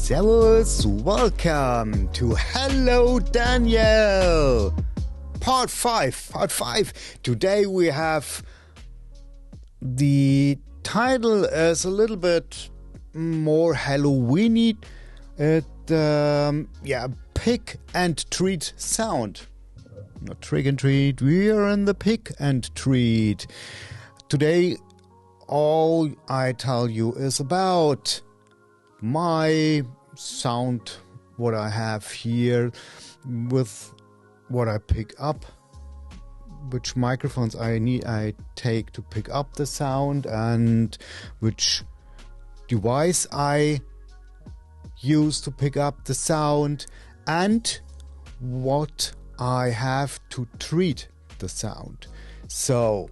Servus, welcome to Hello Daniel, part 5. Today we have, the title is a little bit more Halloweeny. Pick and treat sound. Not trick and treat, we are in the pick and treat. Today all I tell you is about my sound, what I have here, with what I pick up, which microphones I take to pick up the sound, and which device I use to pick up the sound, and what I have to treat the sound. So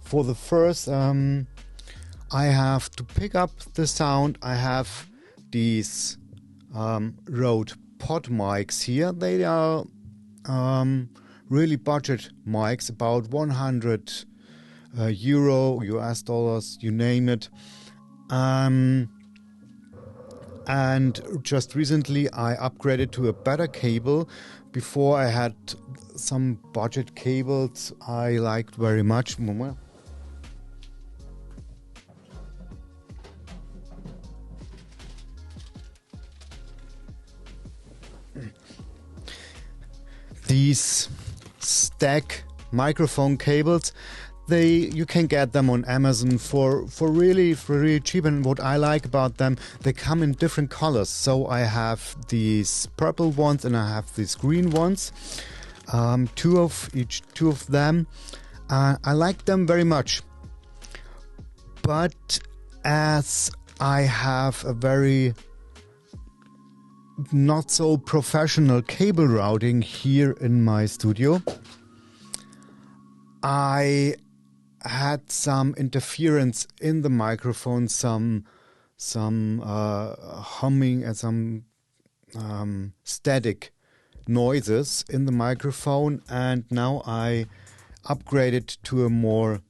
for the first, I have to pick up the sound. I have these Røde PodMics here. They are really budget mics, about 100 euro, US dollars, you name it. And just recently I upgraded to a better cable. Before I had some budget cables I liked very much. These stack microphone cables, you can get them on Amazon for really cheap, and what I like about them, they come in different colors. So I have these purple ones and I have these green ones, two of them. I like them very much, but as I have a very not so professional cable routing here in my studio, I had some interference in the microphone, some humming and some static noises in the microphone, and now I upgraded to a more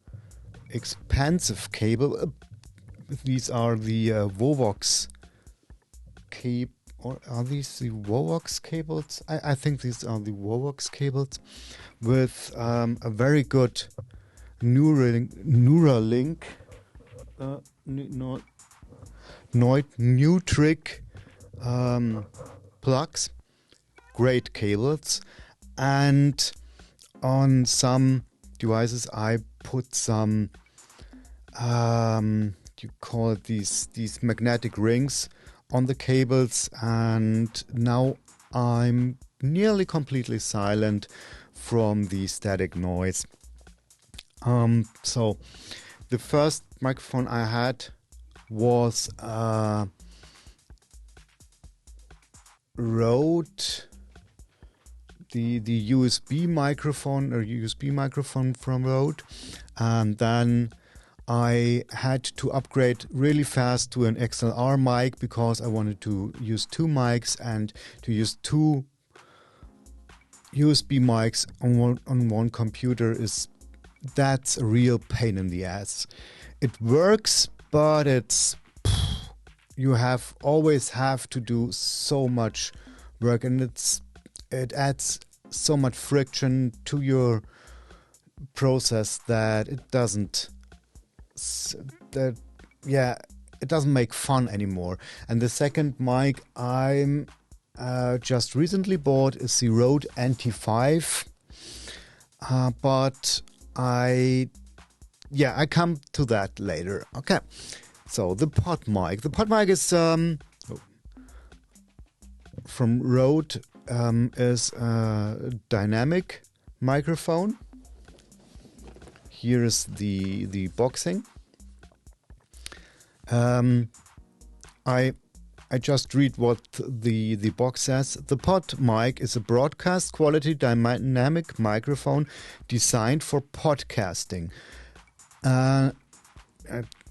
expensive cable. These are the Vovox cable. Or are these the Vovox cables? I think these are the Vovox cables with a very good Neuralink Nutric plugs. Great cables. And on some devices I put some you call it these magnetic rings on the cables, and now I'm nearly completely silent from the static noise. So the first microphone I had was Røde, the USB microphone, or USB microphone from Røde, and then I had to upgrade really fast to an XLR mic because I wanted to use two mics, and to use two USB mics on one computer that's a real pain in the ass. It works, but you always have to do so much work, and it adds so much friction to your process that it doesn't make fun anymore. And the second mic I'm just recently bought is the Røde NT5, but I come to that later. Okay, so the PodMic is from Røde, is a dynamic microphone. Here is the boxing. I just read what the box says. The PodMic is a broadcast quality dynamic microphone designed for podcasting. I'll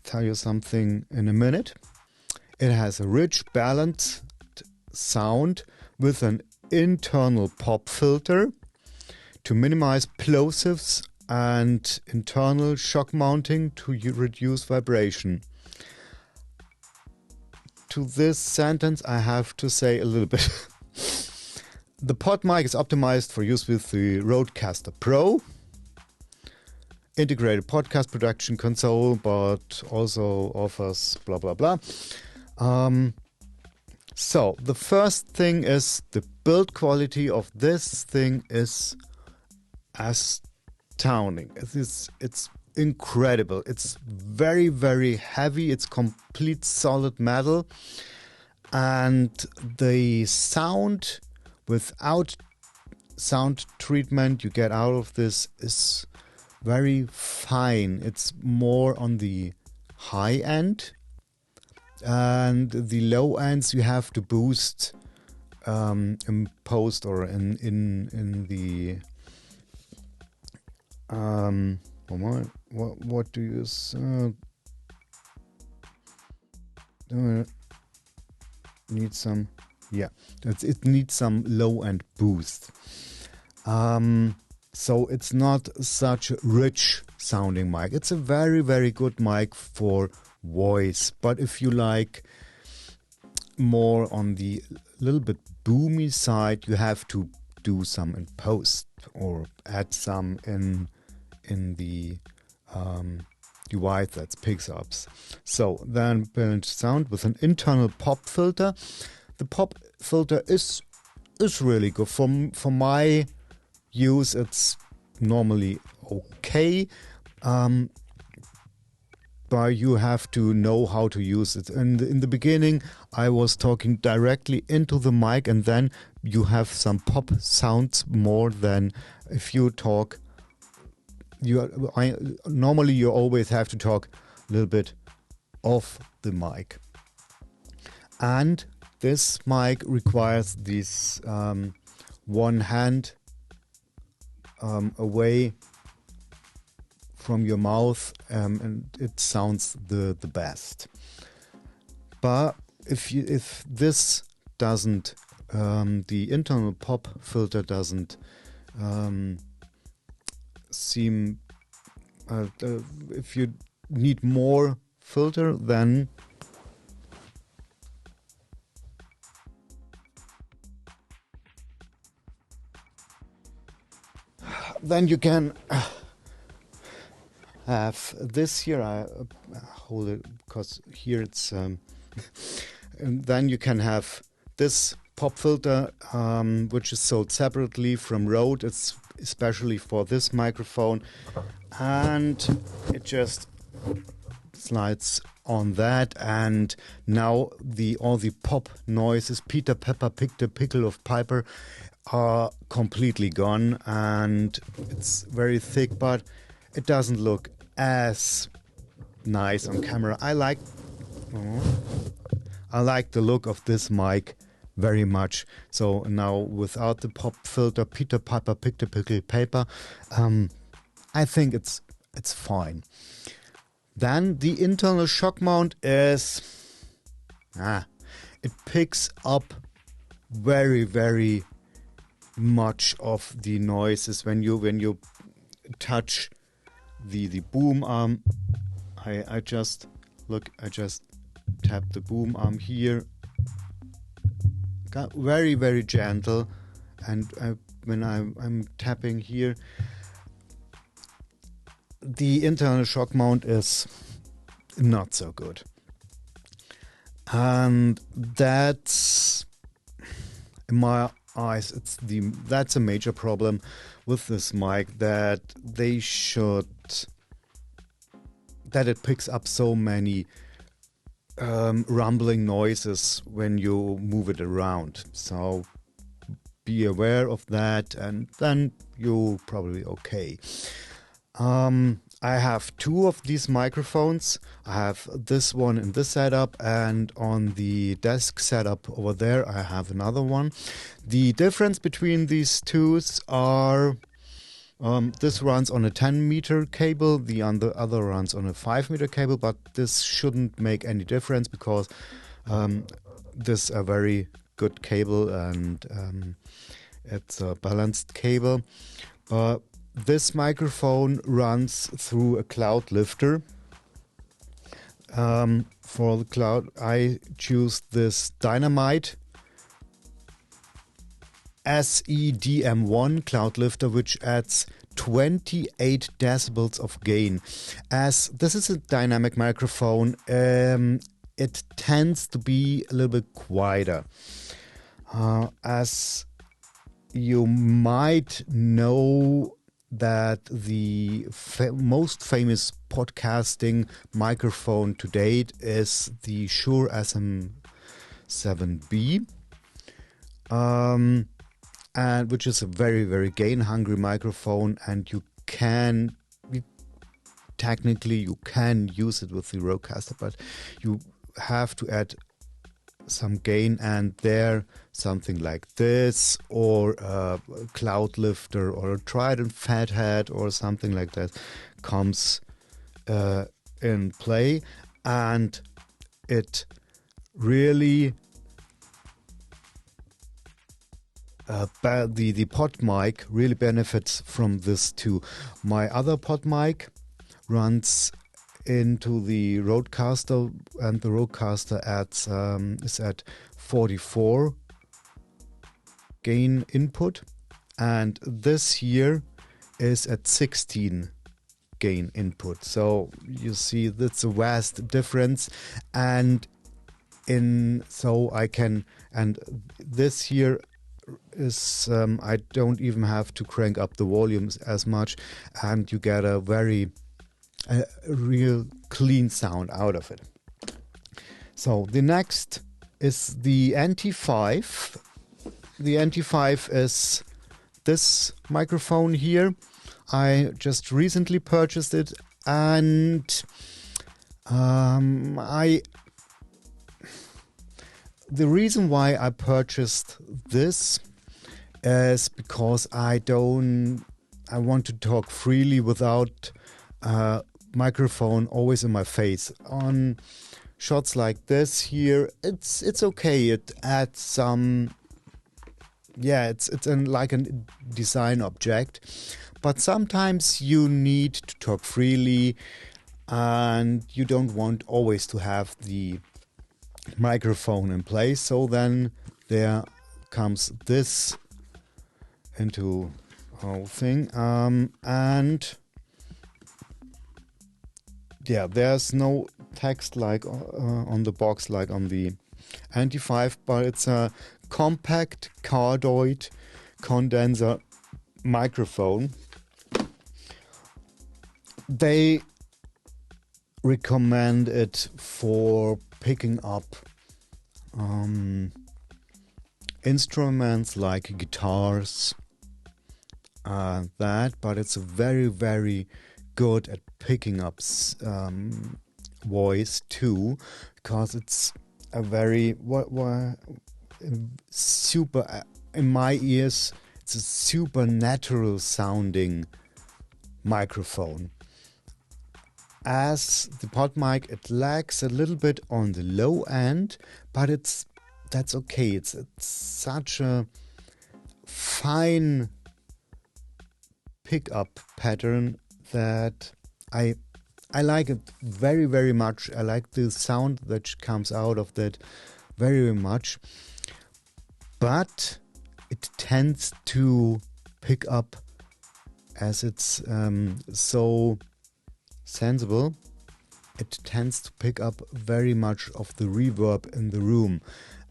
tell you something in a minute. It has a rich, balanced sound with an internal pop filter to minimize plosives and internal shock mounting to reduce vibration. to this sentence, I have to say a little bit. The PodMic is optimized for use with the RødeCaster PRO, integrated podcast production console, but also offers blah blah blah. So the first thing is the build quality of this thing is astounding. It's incredible. It's very, very heavy. It's complete solid metal, and the sound without sound treatment you get out of this is very fine. It's more on the high end, and the low ends you have to boost in post or in the what do you need some? Yeah, it needs some low end boost. So it's not such a rich sounding mic. It's a very, very good mic for voice. But if you like more on the little bit boomy side, you have to do some in post or add some in the device that picks up. So then build sound with an internal pop filter. The pop filter is really good for my use. It's normally okay, but you have to know how to use it. And in the beginning, I was talking directly into the mic, and then you have some pop sounds more than if you talk. Normally you always have to talk a little bit off the mic, and this mic requires this one hand away from your mouth, and it sounds the best. But if this doesn't, the internal pop filter doesn't seem, if you need more filter, then you can have this here. I hold it because here it's and then you can have this pop filter, which is sold separately from Rode. It's especially for this microphone, and it just slides on that, and now all the pop noises, Peter Pepper picked a pickle of Piper, are completely gone, and it's very thick, but it doesn't look as nice on camera. I like the look of this mic very much. So now without the pop filter, Peter Piper picked a pickle paper, I think it's fine. Then the internal shock mount is it picks up very, very much of the noises when you touch the boom arm. I just tap the boom arm here, got very, very gentle, and when I'm tapping here, the internal shock mount is not so good, and that's, in my eyes, that's a major problem with this mic, that it picks up so many rumbling noises when you move it around. So be aware of that, and then you're probably okay. I have two of these microphones. I have this one in this setup, and on the desk setup over there I have another one. The difference between these two are this runs on a 10-meter cable, the other runs on a 5-meter cable, but this shouldn't make any difference because this is a very good cable, and it's a balanced cable. This microphone runs through a cloud lifter. for the cloud, I choose this Dynamite SE DM1 cloud lifter, which adds 28 decibels of gain. As this is a dynamic microphone, it tends to be a little bit quieter. As you might know that the most famous podcasting microphone to date is the Shure SM7B, and which is a very, very gain-hungry microphone, and technically you can use it with the RødeCaster, but you have to add some gain, and there something like this, or a cloud lifter, or a Trident Fathead, or something like that comes in play, and it really the PodMic really benefits from this too. My other PodMic runs into the RødeCaster, and the RødeCaster is at 44 gain input, and this here is at 16 gain input. So you see that's a vast difference, and this here is I don't even have to crank up the volumes as much, and you get a real clean sound out of it. So the next is the NT5. The NT5 is this microphone here. I just recently purchased it, and the reason why I purchased this is because I want to talk freely without microphone always in my face. On shots like this here, it's okay. It adds some, it's like a design object, but sometimes you need to talk freely, and you don't want always to have the microphone in place. So then there comes this into whole thing, and there's no text like on the box like on the NT5, but it's a compact cardioid condenser microphone. They recommend it for picking up instruments like guitars, but it's very, very good at picking up voice too, because it's a very super, in my ears, it's a super natural sounding microphone. As the PodMic, it lags a little bit on the low end, but that's okay. It's such a fine pickup pattern that I like it very, very much. I like the sound that comes out of that very, very much. But it tends to pick up, as it's so sensible, it tends to pick up very much of the reverb in the room,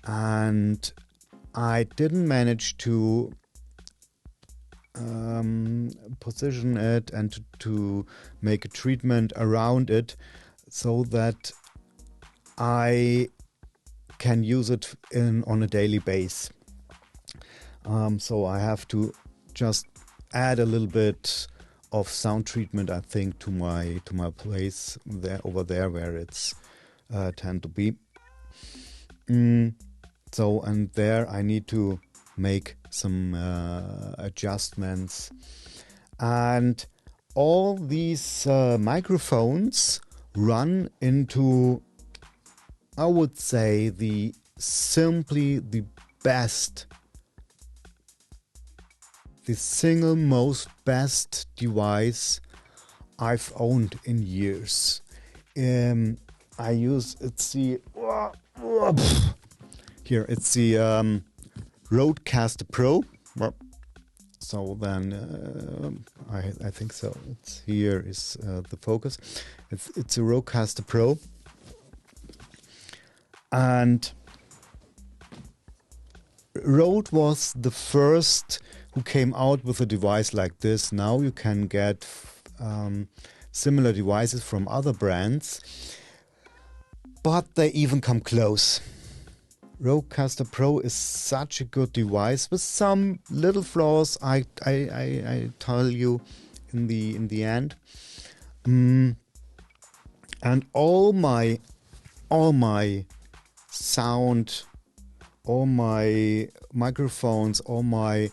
and I didn't manage to position it and to make a treatment around it so that I can use it on a daily basis. So I have to just add a little bit of sound treatment, I think, to my place over there where it's tend to be. So, and there I need to make some adjustments, and all these microphones run into, I would say, simply the best, the single most best device I've owned in years. I use, it's the, here, it's the RødeCaster PRO. So then, I think so. It's here is the focus. It's a RødeCaster PRO. And Rode was the first who came out with a device like this. Now you can get similar devices from other brands, but they even come close. RødeCaster PRO is such a good device with some little flaws. I tell you in the end. And all my sound, all my microphones, all my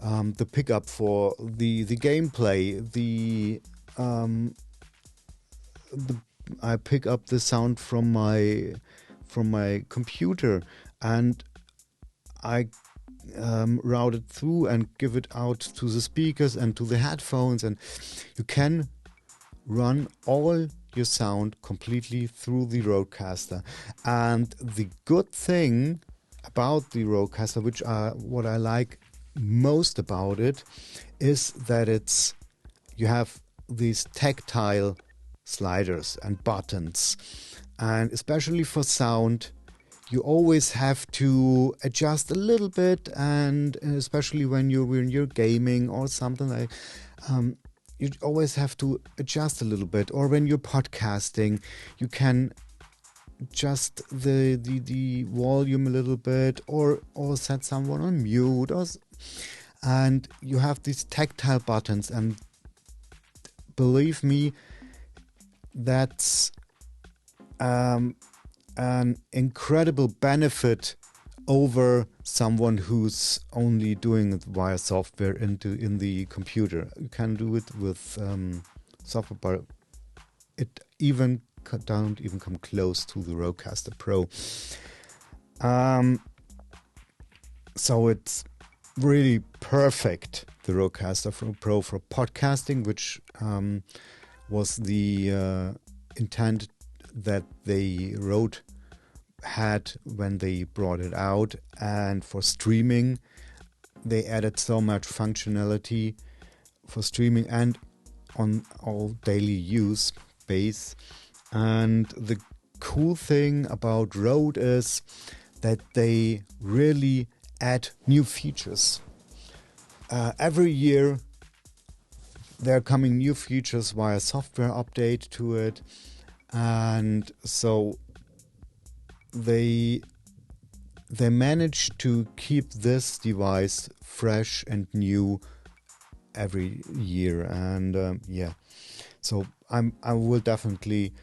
the pickup for the gameplay, I pick up the sound from my computer, and I route it through and give it out to the speakers and to the headphones, and you can run all your sound completely through the RødeCaster. And the good thing about the RødeCaster, which what I like most about it, is that you have these tactile sliders and buttons, and especially for sound you always have to adjust a little bit, and especially when you're gaming or something like you always have to adjust a little bit. Or when you're podcasting, you can adjust the volume a little bit, or set someone on mute, and you have these tactile buttons, and believe me, that's an incredible benefit over someone who's only doing it via software in the computer. You can do it with software, but it don't even come close to the RødeCaster PRO. So it's really perfect, the RødeCaster PRO for podcasting, which was the intent that they had when they brought it out. And for streaming, they added so much functionality for streaming and on all daily use base. And the cool thing about Rode is that they really add new features. Every year there are coming new features via software update to it, and so they manage to keep this device fresh and new every year. And so I will definitely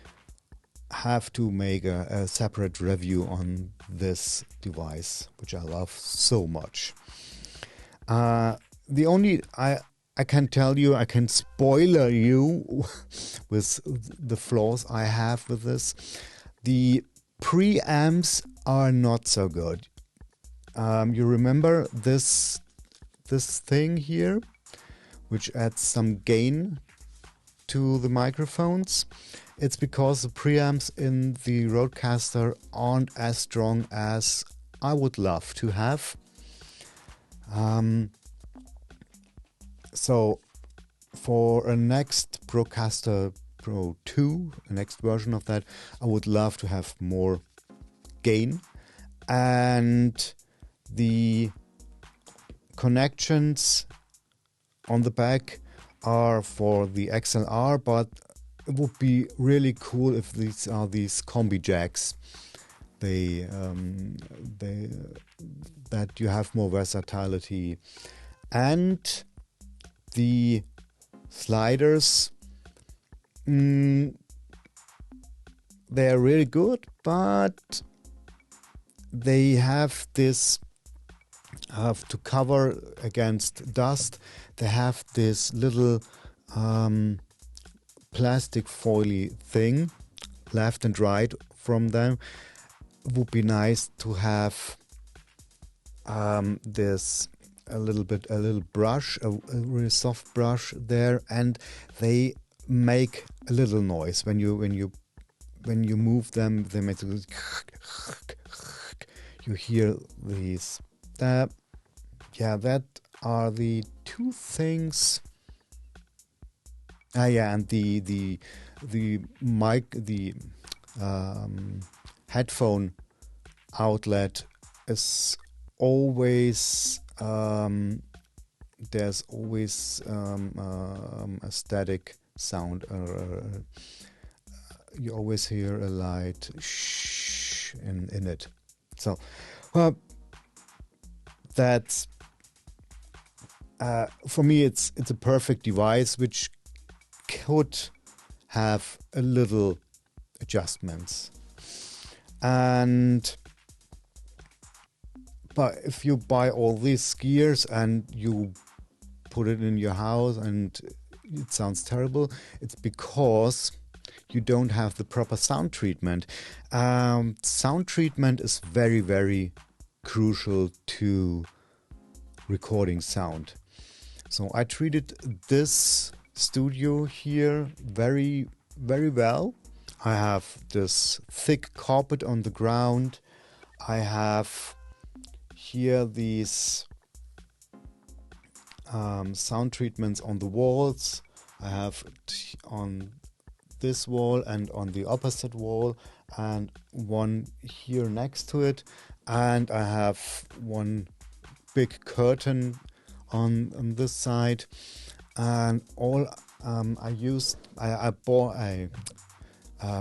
have to make a separate review on this device, which I love so much. The only I can tell you, I can spoiler you with the flaws I have with this. The preamps are not so good. You remember this thing here, which adds some gain to the microphones? It's because the preamps in the RødeCaster aren't as strong as I would love to have. So for a next RødeCaster PRO 2, a next version of that, I would love to have more gain. And the connections on the back are for the XLR, but it would be really cool if these are these combi jacks. That you have more versatility. And the sliders, they are really good, but they have this to cover against dust. They have this little plastic foily thing left and right from them. It would be nice to have this a little brush, a really soft brush there, and they make a little noise when you when you move them, they make this. You hear these. Yeah, that are the two things. Yeah, and the mic, the headphone outlet is always there's always a static sound. You always hear a light shh in it. So that's for me it's a perfect device which could have a little adjustments. And but if you buy all these gears and you put it in your house and it sounds terrible, it's because you don't have the proper sound treatment. Sound treatment is very, very crucial to recording sound. So I treated this studio here very, very well. I have this thick carpet on the ground. I have here these sound treatments on the walls. I have on this wall and on the opposite wall, and one here next to it, and I have one big curtain on this side, and all I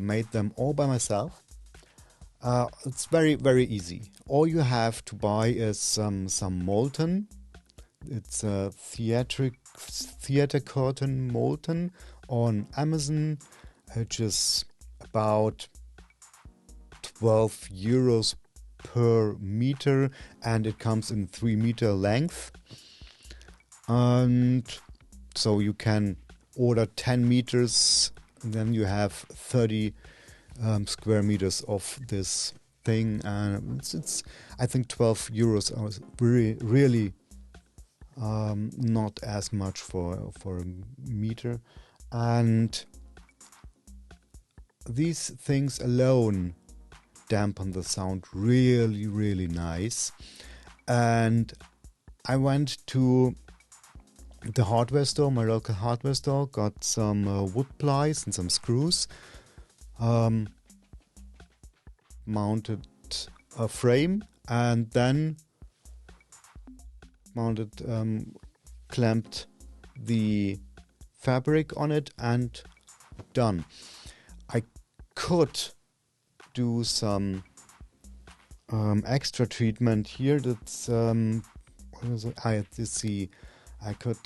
made them all by myself. It's very, very easy. All you have to buy is some molten. It's a theater curtain molten on Amazon, which is about 12 euros per meter, and it comes in 3-meter length. And so you can order 10 meters, and then you have 30 square meters of this thing, and it's I think 12 euros is really not as much for a meter. And these things alone dampen the sound really, really nice. And I went to the hardware store, my local hardware store, got some wood plies and some screws, mounted a frame, and then clamped the fabric on it, and done. I could do some extra treatment here. That's I could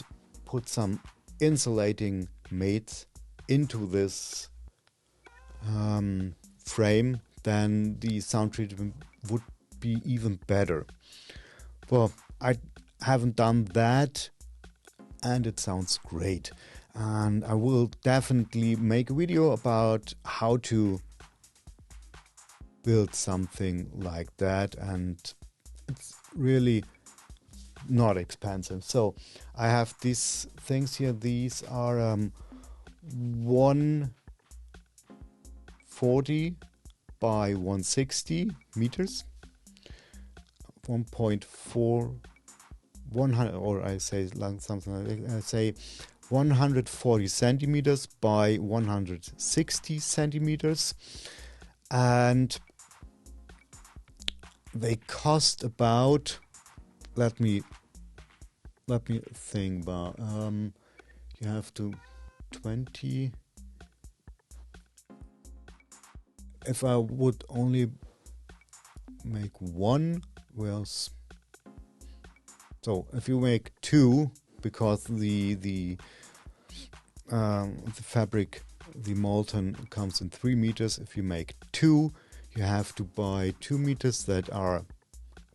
put some insulating mates into this frame, then the sound treatment would be even better. Well, I haven't done that, and it sounds great. And I will definitely make a video about how to build something like that, and it's really not expensive. So I have these things here. These are 140 by 160 meters, 1.4 100, or I say something like I say 140 centimeters by 160 centimeters, and they cost about, let me think about, you have to 20. If I would only make one, well, so if you make two, because the fabric, the molten, comes in 3 meters. If you make two, you have to buy 2 meters that are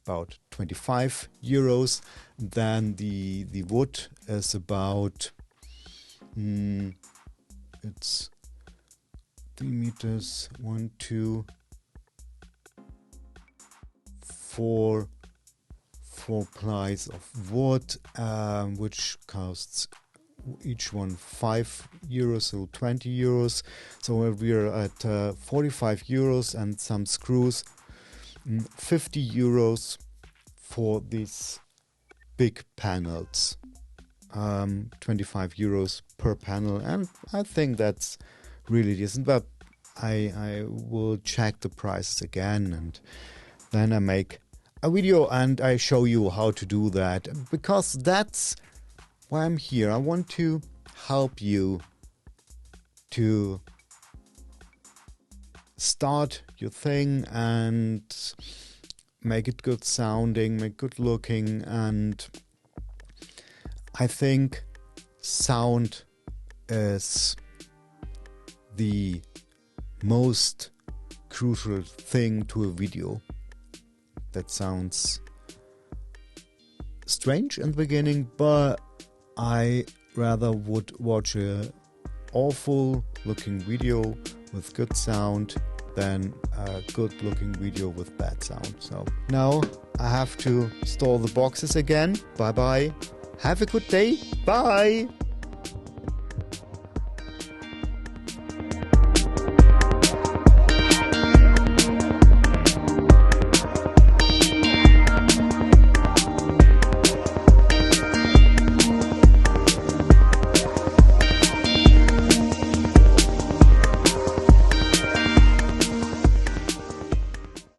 about 25 euros. Then the wood is about it's 3 meters, 1, 2, 4 plies of wood, which costs each one 5 euros, so 20 euros. So we're at 45 euros and some screws, 50 euros for these big panels, 25 euros per panel, and I think that's really decent, but I will check the prices again, and then I make a video and I show you how to do that, because that's why I'm here. I want to help you to start your thing and make it good sounding, make good looking, and I think sound is the most crucial thing to a video. That sounds strange in the beginning, but I rather would watch a awful looking video with good sound than a good looking video with bad sound. So now I have to store the boxes again. Bye bye. Have a good day. Bye.